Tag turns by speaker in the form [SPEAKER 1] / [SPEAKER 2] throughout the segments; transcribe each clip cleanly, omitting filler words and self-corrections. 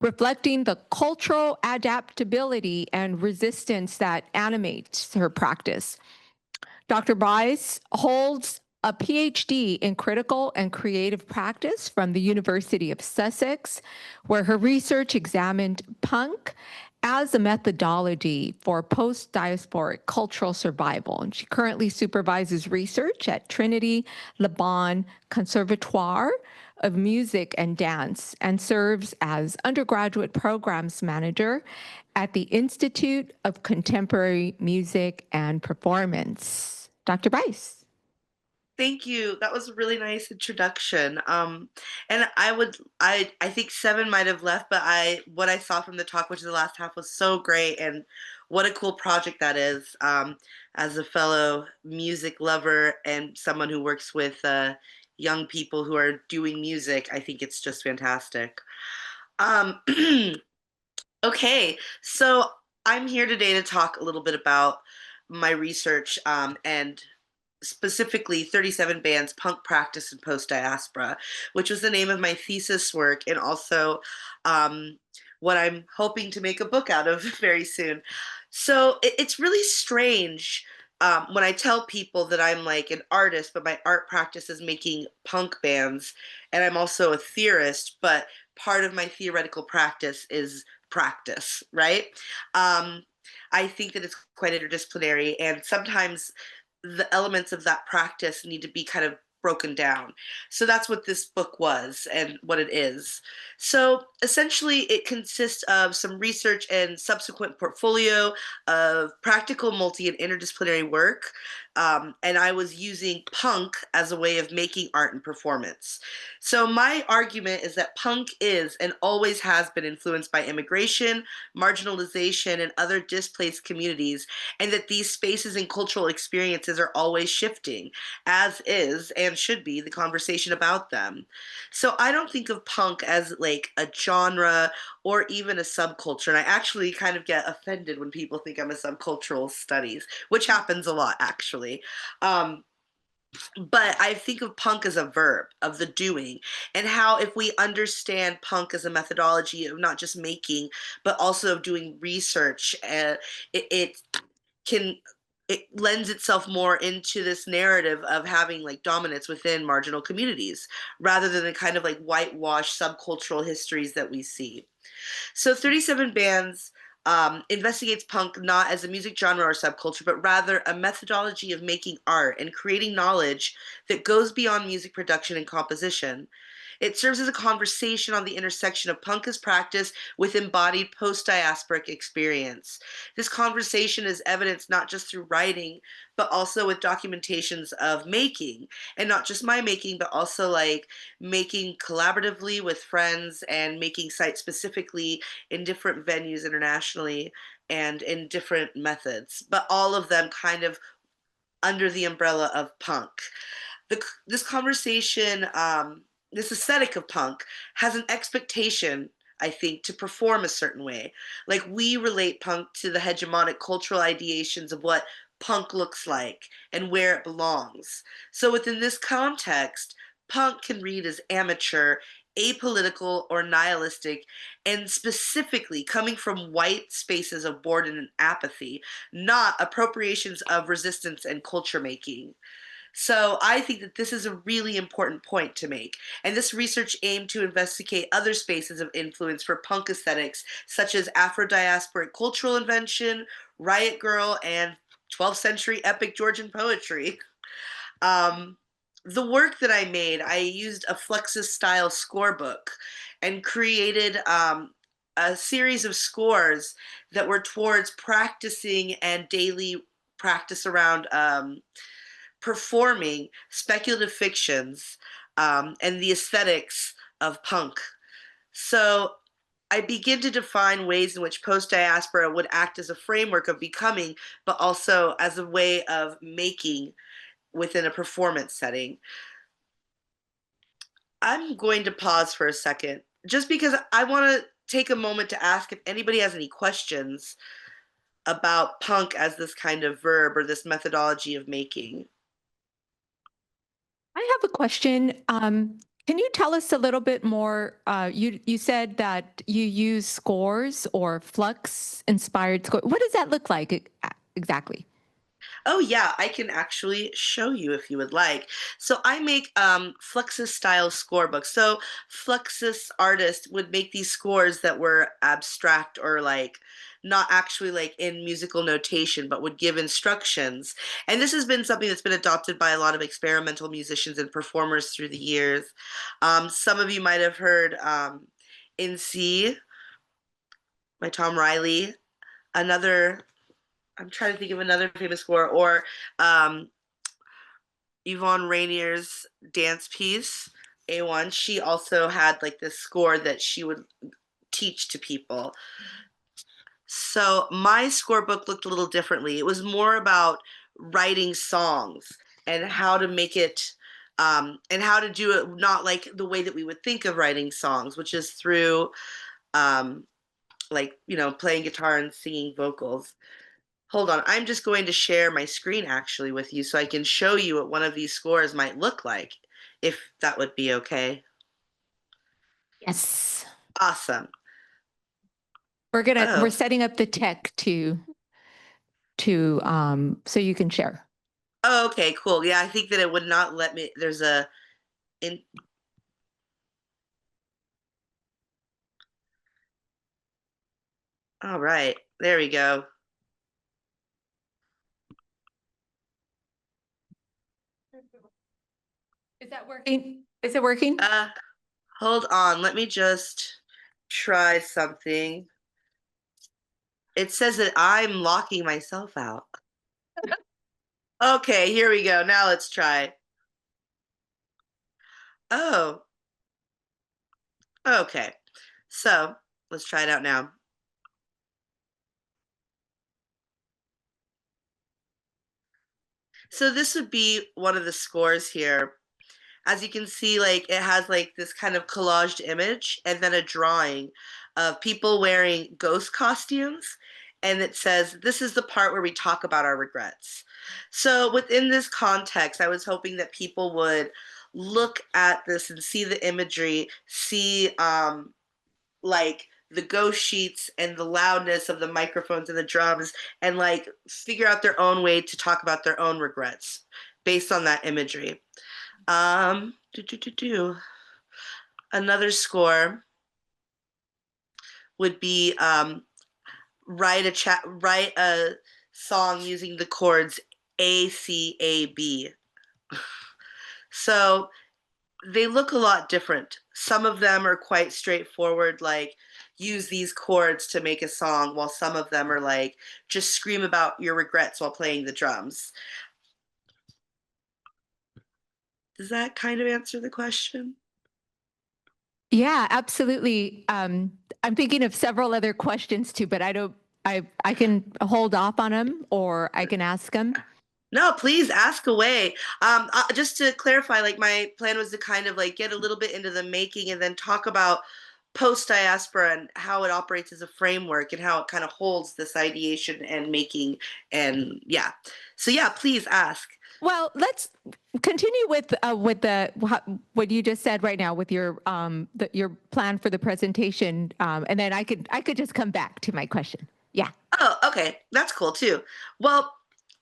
[SPEAKER 1] reflecting the cultural adaptability and resistance that animates her practice. Dr. Buyse holds a PhD in critical and creative practice from the University of Sussex, where her research examined punk as a methodology for post-diasporic cultural survival. And she currently supervises research at Trinity Laban Conservatoire of Music and Dance and serves as undergraduate programs manager at the Institute of Contemporary Music and Performance. Dr. Buyse.
[SPEAKER 2] Thank you. That was a really nice introduction. And I think Seven might have left, but what I saw from the talk, which is the last half, was so great, and what a cool project that is. As a fellow music lover and someone who works with young people who are doing music, I think it's just fantastic. Um, okay, so I'm here today to talk a little bit about my research and specifically 37 Bands, Punk Practice and Post Diaspora, which was the name of my thesis work, and also what I'm hoping to make a book out of very soon. So it's really strange when I tell people that I'm like an artist, but my art practice is making punk bands, and I'm also a theorist, but part of my theoretical practice is practice, right? Um, I think that it's quite interdisciplinary, and sometimes the elements of that practice need to be kind of broken down. So that's what this book was and what it is. So essentially, it consists of some research and subsequent portfolio of practical, multi, and interdisciplinary work. And I was using punk as a way of making art and performance. So my argument is that punk is and always has been influenced by immigration, marginalization, and other displaced communities, and that these spaces and cultural experiences are always shifting, as is and should be the conversation about them. So I don't think of punk as like a genre or even a subculture. And I actually kind of get offended when people think I'm a subcultural studies, which happens a lot actually. Um, but I think of punk as a verb of the doing, and how if we understand punk as a methodology of not just making, but also of doing research, it can it lends itself more into this narrative of having like dominance within marginal communities rather than the kind of like whitewashed subcultural histories that we see. So 37 Bands investigates punk not as a music genre or subculture, but rather a methodology of making art and creating knowledge that goes beyond music production and composition. It serves as a conversation on the intersection of punk as practice with embodied post-diasporic experience. This conversation is evidenced not just through writing, but also with documentations of making, and not just my making, but also like making collaboratively with friends and making sites specifically in different venues internationally and in different methods, but all of them kind of under the umbrella of punk. This conversation, this aesthetic of punk, has an expectation, I think, to perform a certain way. Like we relate punk to the hegemonic cultural ideations of what punk looks like and where it belongs. So within this context, punk can read as amateur, apolitical, or nihilistic, and specifically coming from white spaces of boredom and apathy, not appropriations of resistance and culture making. So I think that this is a really important point to make. And this research aimed to investigate other spaces of influence for punk aesthetics, such as Afro-diasporic cultural invention, Riot Girl, and 12th century epic Georgian poetry. Um, the work that I made, I used a Fluxus-style scorebook and created a series of scores that were towards practicing and daily practice around performing speculative fictions and the aesthetics of punk. So I begin to define ways in which post diaspora would act as a framework of becoming, but also as a way of making within a performance setting. I'm going to pause for a second just because I want to take a moment to ask if anybody has any questions about punk as this kind of verb or this methodology of making.
[SPEAKER 1] I have a question. Can you tell us a little bit more? You said that you use scores or flux inspired score. What does that look like exactly?
[SPEAKER 2] Oh yeah, I can actually show you if you would like. So I make Fluxus-style scorebooks. So Fluxus artists would make these scores that were abstract or like not actually like in musical notation, but would give instructions. And this has been something that's been adopted by a lot of experimental musicians and performers through the years. Some of you might have heard In C by Tom Riley. Another, I'm trying to think of another famous score, or Yvonne Rainier's dance piece, A1. She also had like this score that she would teach to people. So my scorebook looked a little differently. It was more about writing songs and how to make it and how to do it not like the way that we would think of writing songs, which is through um, like, you know, playing guitar and singing vocals. Hold on, I'm just going to share my screen actually with you so I can show you what one of these scores might look like, if that would be okay.
[SPEAKER 1] Yes.
[SPEAKER 2] Awesome.
[SPEAKER 1] We're
[SPEAKER 2] Oh,
[SPEAKER 1] setting up the tech to so you can share.
[SPEAKER 2] oh, okay, cool. Yeah, I think that it would not let me. There's a in. All right, there we go.
[SPEAKER 1] Is that working? Is it working?
[SPEAKER 2] Hold on. Let me just try something. It says that I'm locking myself out. Okay, here we go. Now let's try. Oh, okay. So let's try it out now. So this would be one of the scores here. As you can see, like it has like this kind of collaged image and then a drawing of people wearing ghost costumes. And it says, this is the part where we talk about our regrets. So within this context, I was hoping that people would look at this and see the imagery, see like the ghost sheets and the loudness of the microphones and the drums, and like figure out their own way to talk about their own regrets based on that imagery. Do, do, do, do. Another score would be write a song using the chords A C A B. So they look a lot different. Some of them are quite straightforward, like use these chords to make a song, while some of them are like just scream about your regrets while playing the drums. Does that kind of answer the question?
[SPEAKER 1] Yeah, absolutely. I'm thinking of several other questions too, but I don't. I can hold off on them, or I can ask them.
[SPEAKER 2] No, please ask away. Just to clarify, like my plan was to kind of like get a little bit into the making and then talk about post diaspora and how it operates as a framework and how it kind of holds this ideation and making and yeah. So yeah, please ask.
[SPEAKER 1] Well, let's continue with the what you just said right now with your plan for the presentation, and then I could just come back to my question. Yeah.
[SPEAKER 2] Oh, okay. That's cool too. Well,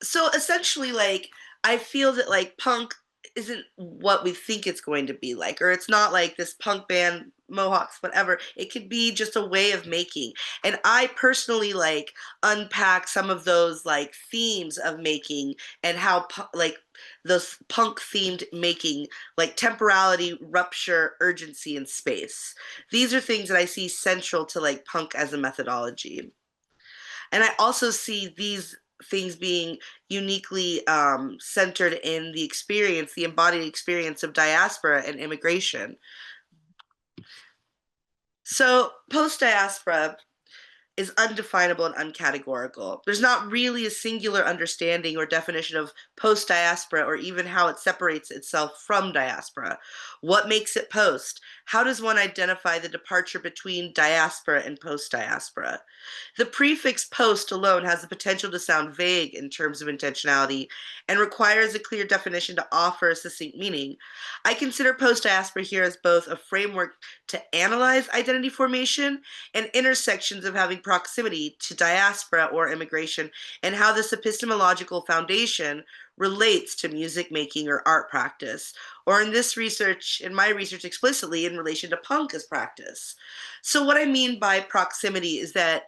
[SPEAKER 2] so essentially, like, I feel that like punk isn't what we think it's going to be like, or it's not like this punk band, Mohawks, whatever. It could be just a way of making. And I personally like unpack some of those like themes of making and how like those punk themed making, like temporality, rupture, urgency, and space. These are things that I see central to like punk as a methodology. And I also see these things being uniquely centered in the experience, the embodied experience of diaspora and immigration. So, post diaspora is undefinable and uncategorical. There's not really a singular understanding or definition of post diaspora or even how it separates itself from diaspora. What makes it post? How does one identify the departure between diaspora and post-diaspora? The prefix post alone has the potential to sound vague in terms of intentionality and requires a clear definition to offer a succinct meaning. I consider post-diaspora here as both a framework to analyze identity formation and intersections of having proximity to diaspora or immigration, and how this epistemological foundation relates to music making or art practice, or in my research explicitly in relation to punk as practice. So what I mean by proximity is that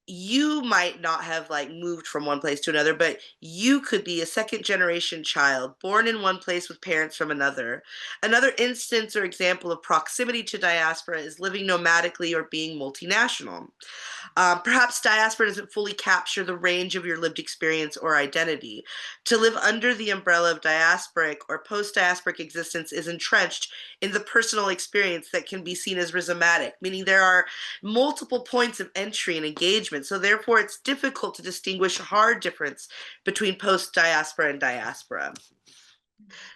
[SPEAKER 2] you might not have like moved from one place to another, but you could be a second generation child born in one place with parents from another. Another instance or example of proximity to diaspora is living nomadically or being multinational. Perhaps diaspora doesn't fully capture the range of your lived experience or identity. To live under the umbrella of diasporic or post-diasporic existence is entrenched in the personal experience that can be seen as rhizomatic, meaning there are multiple points of entry and engagement. So therefore, it's difficult to distinguish a hard difference between post-diaspora and diaspora.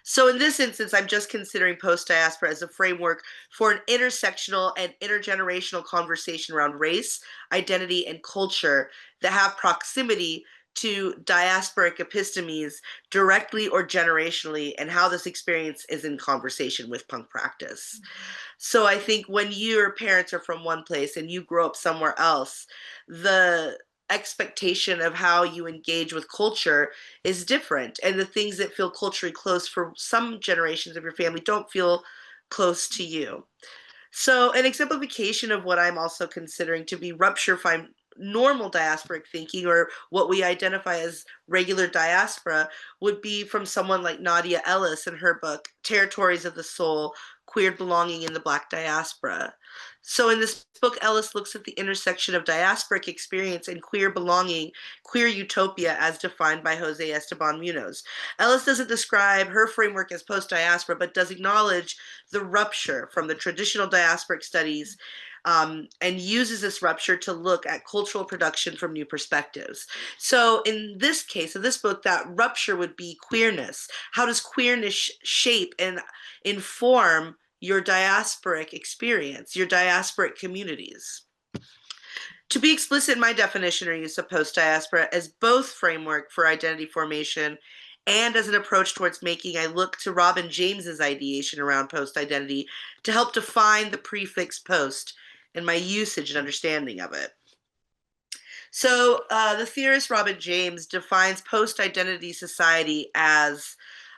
[SPEAKER 2] So in this instance, I'm just considering post-diaspora as a framework for an intersectional and intergenerational conversation around race, identity, and culture that have proximity to diasporic epistemes directly or generationally, and how this experience is in conversation with punk practice. So I think when your parents are from one place and you grow up somewhere else, the expectation of how you engage with culture is different. And the things that feel culturally close for some generations of your family don't feel close to you. So an exemplification of what I'm also considering to be rupture from normal diasporic thinking, or what we identify as regular diaspora, would be from someone like Nadia Ellis in her book, Territories of the Soul, Queer Belonging in the Black Diaspora. So in this book, Ellis looks at the intersection of diasporic experience and queer belonging, queer utopia as defined by Jose Esteban Munoz. Ellis doesn't describe her framework as post-diaspora, but does acknowledge the rupture from the traditional diasporic studies, and uses this rupture to look at cultural production from new perspectives. So in this case, of this book, that rupture would be queerness. How does queerness shape and inform your diasporic experience, your diasporic communities? To be explicit, my definition or use of post-diaspora as both framework for identity formation and as an approach towards making, I look to Robin James's ideation around post-identity to help define the prefix post and my usage and understanding of it. So the theorist Robin James defines post-identity society as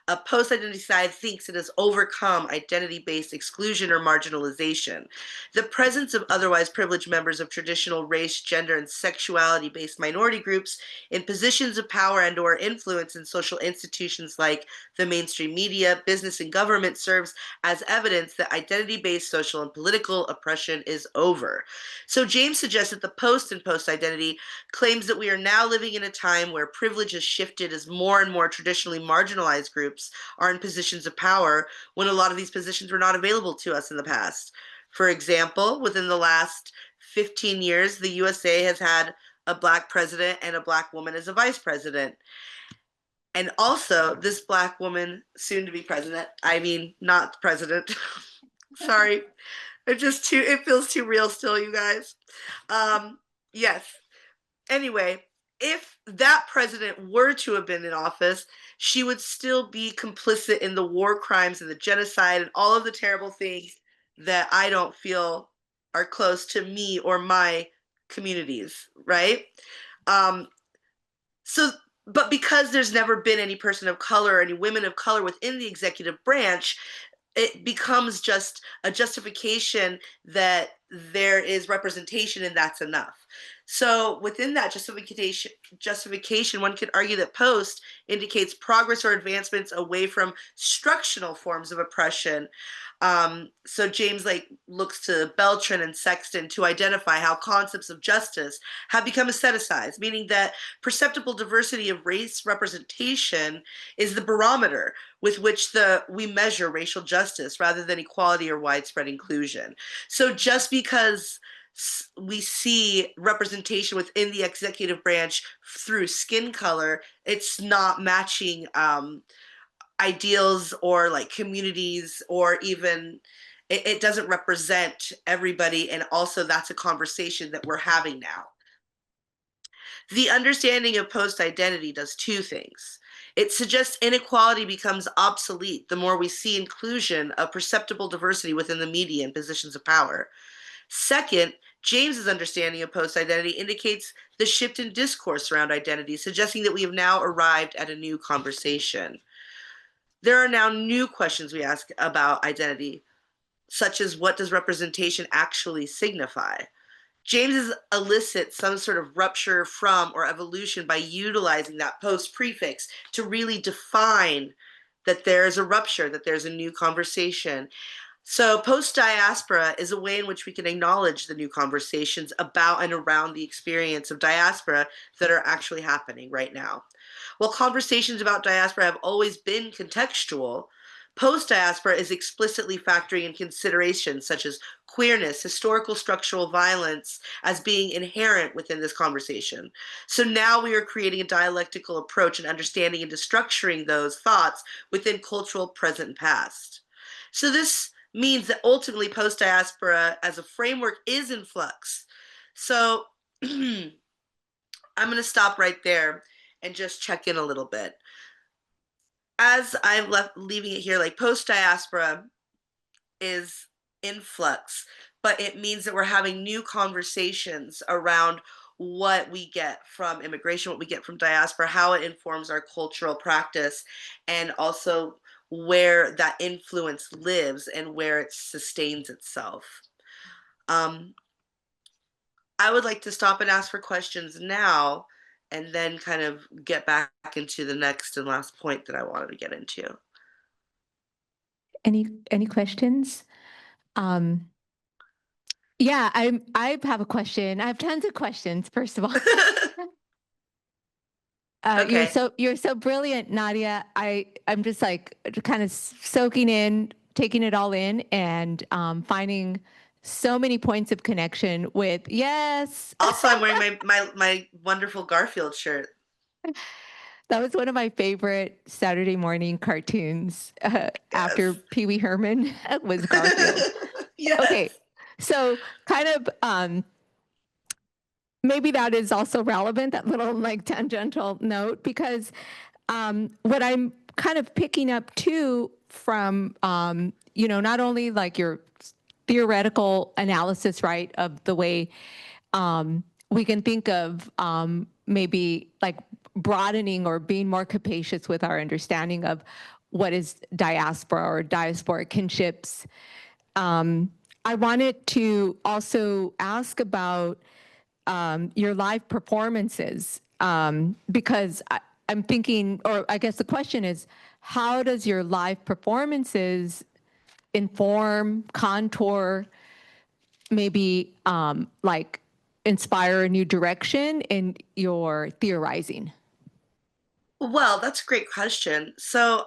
[SPEAKER 2] a post-identity society thinks it has overcome identity-based exclusion or marginalization. The presence of otherwise privileged members of traditional race, gender, and sexuality-based minority groups in positions of power and or influence in social institutions like the mainstream media, business, and government serves as evidence that identity-based social and political oppression is over. So James suggests that the post and post-identity claims that we are now living in a time where privilege has shifted as more and more traditionally marginalized groups are in positions of power when a lot of these positions were not available to us in the past. For example, within the last 15 years, the USA has had a Black president and a Black woman as a vice president. And also, this Black woman, soon to be president, I mean, not president. Sorry. It feels too real still, you guys. Yes. Anyway, if that president were to have been in office, she would still be complicit in the war crimes and the genocide and all of the terrible things that I don't feel are close to me or my communities, right? Um, so, but because there's never been any person of color, any women of color within the executive branch, it becomes just a justification that there is representation and that's enough. So within that justification, one could argue that post indicates progress or advancements away from structural forms of oppression. So James looks to Beltran and Sexton to identify how concepts of justice have become aestheticized, meaning that perceptible diversity of race representation is the barometer with which we measure racial justice rather than equality or widespread inclusion. So just because we see representation within the executive branch through skin color, it's not matching ideals or like communities or even it doesn't represent everybody, and also that's a conversation that we're having now. The understanding of post-identity does two things. It suggests inequality becomes obsolete the more we see inclusion of perceptible diversity within the media and positions of power. Second, James's understanding of post-identity indicates the shift in discourse around identity, suggesting that we have now arrived at a new conversation. There are now new questions we ask about identity, such as what does representation actually signify? James elicits some sort of rupture from or evolution by utilizing that post prefix to really define that there is a rupture, that there's a new conversation. So post-diaspora is a way in which we can acknowledge the new conversations about and around the experience of diaspora that are actually happening right now. While conversations about diaspora have always been contextual, post-diaspora is explicitly factoring in considerations such as queerness, historical structural violence as being inherent within this conversation. So now we are creating a dialectical approach and understanding and destructuring those thoughts within cultural present and past. So this means that ultimately post-diaspora as a framework is in flux. So I'm going to stop right there and just check in a little bit. As I'm leaving it here, like post-diaspora is in flux, but it means that we're having new conversations around what we get from immigration, what we get from diaspora, how it informs our cultural practice, and also where that influence lives and where it sustains itself. I would like to stop and ask for questions now and then kind of get back into the next and last point that I wanted to get into.
[SPEAKER 1] Any questions? Yeah, I have a question. I have tons of questions, first of all.
[SPEAKER 2] Okay.
[SPEAKER 1] You're so brilliant, Nadia. I'm just like kind of soaking in, taking it all in, and finding so many points of connection with yes.
[SPEAKER 2] Also, I'm wearing my wonderful Garfield shirt.
[SPEAKER 1] That was one of my favorite Saturday morning cartoons after
[SPEAKER 2] Yes.
[SPEAKER 1] Pee Wee Herman was Garfield.
[SPEAKER 2] Yes.
[SPEAKER 1] Okay, so kind of maybe that is also relevant, that little like tangential note, because what I'm kind of picking up too from, not only like your theoretical analysis, right, of the way we can think of maybe like broadening or being more capacious with our understanding of what is diaspora or diasporic kinships. I wanted to also ask about your live performances because I'm thinking, or I guess the question is, how does your live performances inform, contour, maybe like inspire a new direction in your theorizing?
[SPEAKER 2] Well, that's a great question. So,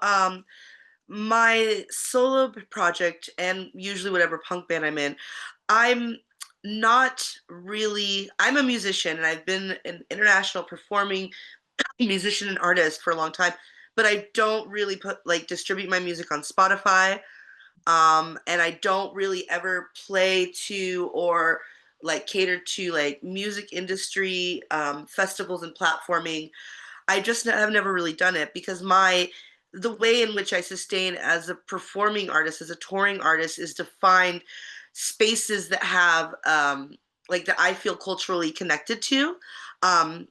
[SPEAKER 2] my solo project and usually whatever punk band I'm in, I'm not really, I'm a musician and I've been an international performing musician and artist for a long time, but I don't really distribute my music on Spotify. And I don't really ever play to or like cater to like music industry festivals and platforming. I just have never really done it because the way in which I sustain as a performing artist, as a touring artist, is to find spaces that have like that I feel culturally connected to, um,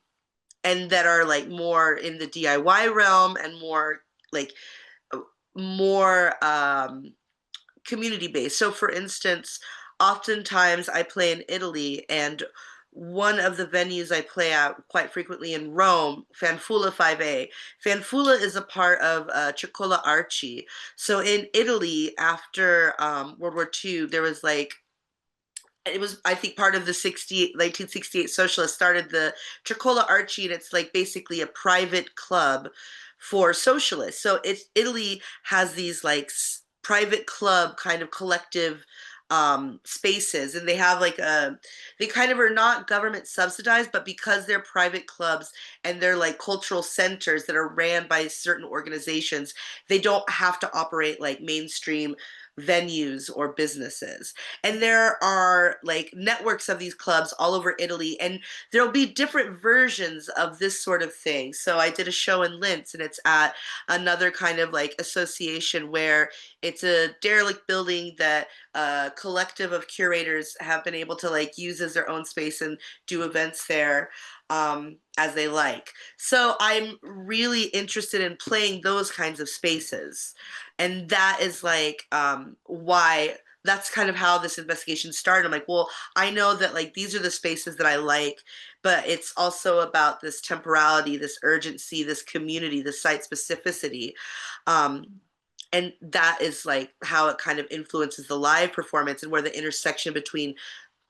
[SPEAKER 2] and that are like more in the DIY realm and more like more community based. So, for instance, oftentimes I play in Italy, and one of the venues I play at quite frequently in Rome, Fanfula 5A. Fanfula is a part of Cioccola Arci. So in Italy, after World War II, there was like it was I think part of the 1968 socialists started the Cioccola Arci, and it's like basically a private club for socialists. So Italy has these like private club kind of collective spaces, and they have like they kind of are not government subsidized, but because they're private clubs and they're like cultural centers that are ran by certain organizations, they don't have to operate like mainstream venues or businesses. And there are like networks of these clubs all over Italy, and there'll be different versions of this sort of thing. So I did a show in Linz, and it's at another kind of like association where it's a derelict building that a collective of curators have been able to like use as their own space and do events there as they like. So I'm really interested in playing those kinds of spaces. And that is like why that's kind of how this investigation started. I'm like, well, I know that like these are the spaces that I like, but it's also about this temporality, this urgency, this community, this site specificity. Um, and that is like how it kind of influences the live performance, and where the intersection between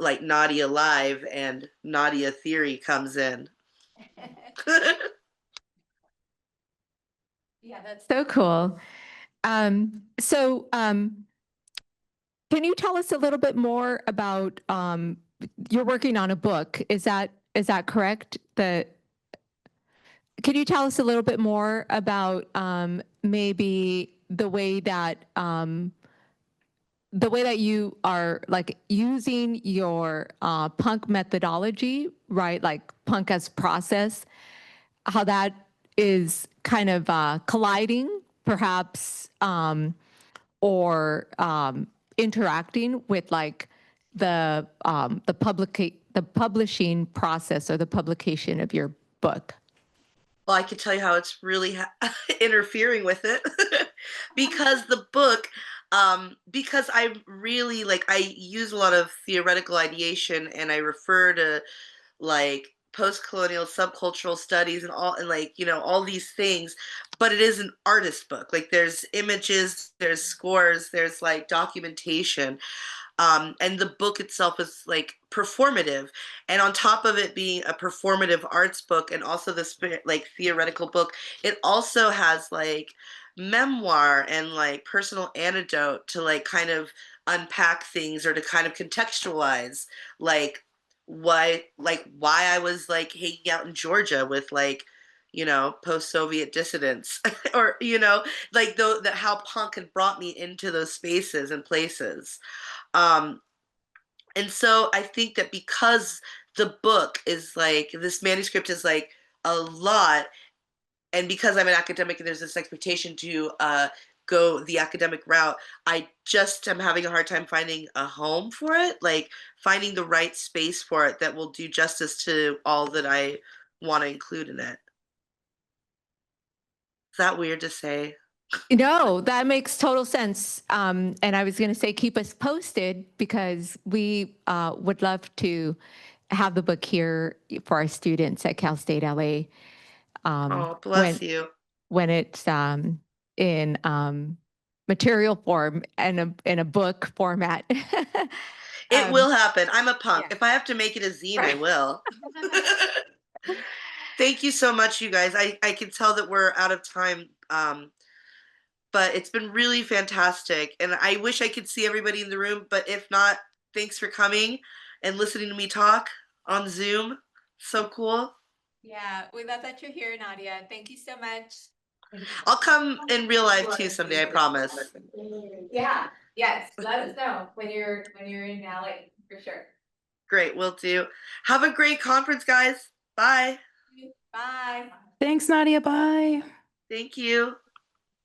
[SPEAKER 2] like Nadia live and Nadia theory comes in.
[SPEAKER 1] Yeah, that's so cool. Can you tell us a little bit more about you're working on a book? Is that correct? Can you tell us a little bit more about maybe the way that you are like using your punk methodology, right? Like punk as process, how that is kind of colliding, perhaps, or interacting with like the publishing process or the publication of your book.
[SPEAKER 2] Well, I can tell you how it's really interfering with it because the book, because I really like, I use a lot of theoretical ideation, and I refer to like post-colonial subcultural studies and all, and like, you know, all these things, but it is an artist book. Like there's images, there's scores, there's like documentation, and the book itself is like performative, and on top of it being a performative arts book and also this like theoretical book, it also has like memoir and like personal anecdote to like kind of unpack things, or to kind of contextualize why I was like hanging out in Georgia with like, you know, post-Soviet dissidents or, you know, like that how punk had brought me into those spaces and places. um, and so I think that because the book is like, this manuscript is like a lot, and because I'm an academic and there's this expectation to go the academic route, I just am having a hard time finding a home for it, like finding the right space for it that will do justice to all that I want to include in it. Is that weird to say?
[SPEAKER 1] No, that makes total sense. And I was going to say, keep us posted because we would love to have the book here for our students at Cal State LA
[SPEAKER 2] Oh, bless
[SPEAKER 1] when
[SPEAKER 2] you.
[SPEAKER 1] it's in material form and in a book format.
[SPEAKER 2] It will happen. I'm a punk.
[SPEAKER 1] Yeah.
[SPEAKER 2] If I have to make it a zine, I
[SPEAKER 1] Right.
[SPEAKER 2] will. Thank you so much, you guys. I can tell that we're out of time, but it's been really fantastic. And I wish I could see everybody in the room, but if not, thanks for coming and listening to me talk on Zoom. So cool.
[SPEAKER 1] Yeah, we love that you're here, Nadia. Thank you so much.
[SPEAKER 2] I'll come in real life too someday, I promise.
[SPEAKER 1] Yeah, yes. Let us know when you're in LA for sure.
[SPEAKER 2] Great, will do. Have a great conference, guys. Bye.
[SPEAKER 1] Bye.
[SPEAKER 3] Thanks, Nadia. Bye.
[SPEAKER 2] Thank you.